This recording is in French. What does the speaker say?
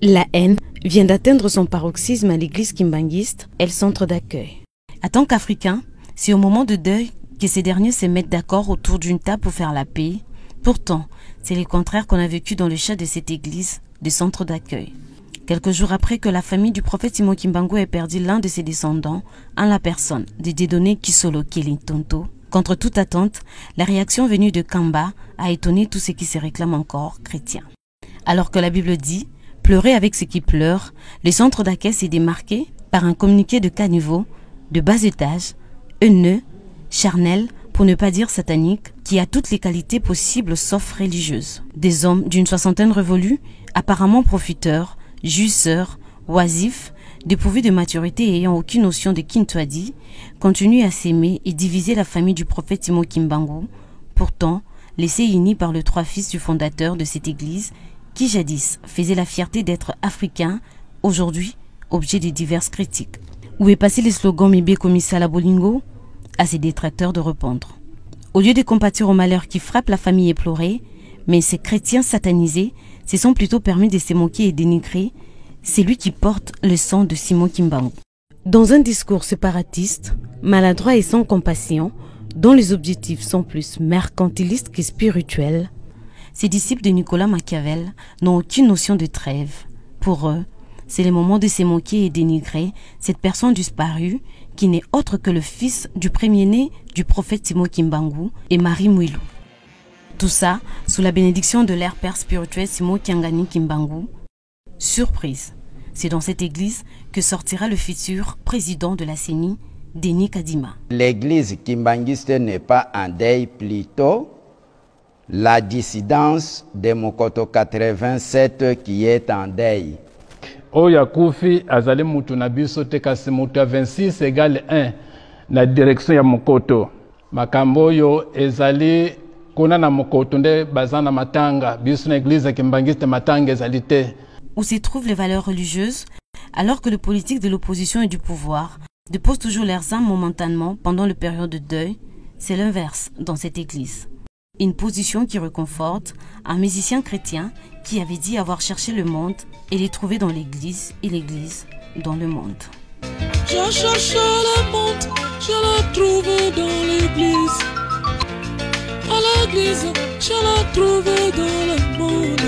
La haine vient d'atteindre son paroxysme à l'église kimbanguiste et le centre d'accueil. En tant qu'Africains, c'est au moment de deuil que ces derniers se mettent d'accord autour d'une table pour faire la paix. Pourtant, c'est le contraire qu'on a vécu dans le chat de cette église de centre d'accueil. Quelques jours après que la famille du prophète Simon Kimbangu ait perdu l'un de ses descendants, en la personne de Dieudonné Kisolo Kelintonto, contre toute attente, la réaction venue de Kamba a étonné tous ceux qui se réclament encore chrétiens. Alors que la Bible dit « Pleurez avec ceux qui pleurent », le centre d'accueil s'est démarqué par un communiqué de caniveau, de bas étage, haineux, charnel, pour ne pas dire satanique, qui a toutes les qualités possibles sauf religieuses. Des hommes d'une soixantaine révolus, apparemment profiteurs, jouisseurs, oisifs, dépourvus de maturité et ayant aucune notion de Kintwadi, continuent à s'aimer et diviser la famille du prophète Simon Kimbangu, pourtant laissés unis par les trois fils du fondateur de cette église, qui jadis faisait la fierté d'être africain, aujourd'hui objet de diverses critiques. Où est passé le slogan Mebe Komissala Bolingo? À ses détracteurs de répondre. Au lieu de compatir au malheur qui frappe la famille éplorée, mais ces chrétiens satanisés se sont plutôt permis de se moquer et dénigrer, c'est lui qui porte le sang de Simon Kimbangu. Dans un discours séparatiste, maladroit et sans compassion, dont les objectifs sont plus mercantilistes que spirituels, ces disciples de Nicolas Machiavel n'ont aucune notion de trêve. Pour eux, c'est le moment de se moquer et dénigrer cette personne disparue qui n'est autre que le fils du premier-né du prophète Simon Kimbangu et Marie Mouilou. Tout ça sous la bénédiction de leur père spirituel Simon Kiangani Kimbangu. Surprise, c'est dans cette église que sortira le futur président de la CENI, Denis Kadima. L'église kimbanguiste n'est pas en deuil, plutôt la dissidence de Mokoto 87 qui est en deuil. Oya Koufi azali mutu na biso te kasi mutu ya 26 égale 1 na direction ya Mokoto. Makambo oyo ezali kuna na Mokoto nde bazana matanga biso na église kimbangiste matanga ezali te. Où s'y trouvent les valeurs religieuses, alors que les politiques de l'opposition et du pouvoir déposent toujours leurs âmes momentanément pendant le période de deuil, c'est l'inverse dans cette église. Une position qui réconforte un musicien chrétien qui avait dit avoir cherché le monde et les trouver dans l'église et l'église dans le monde. J'ai cherché le monde, je l'ai trouvé dans l'église. À l'église, je l'ai trouvé dans le monde.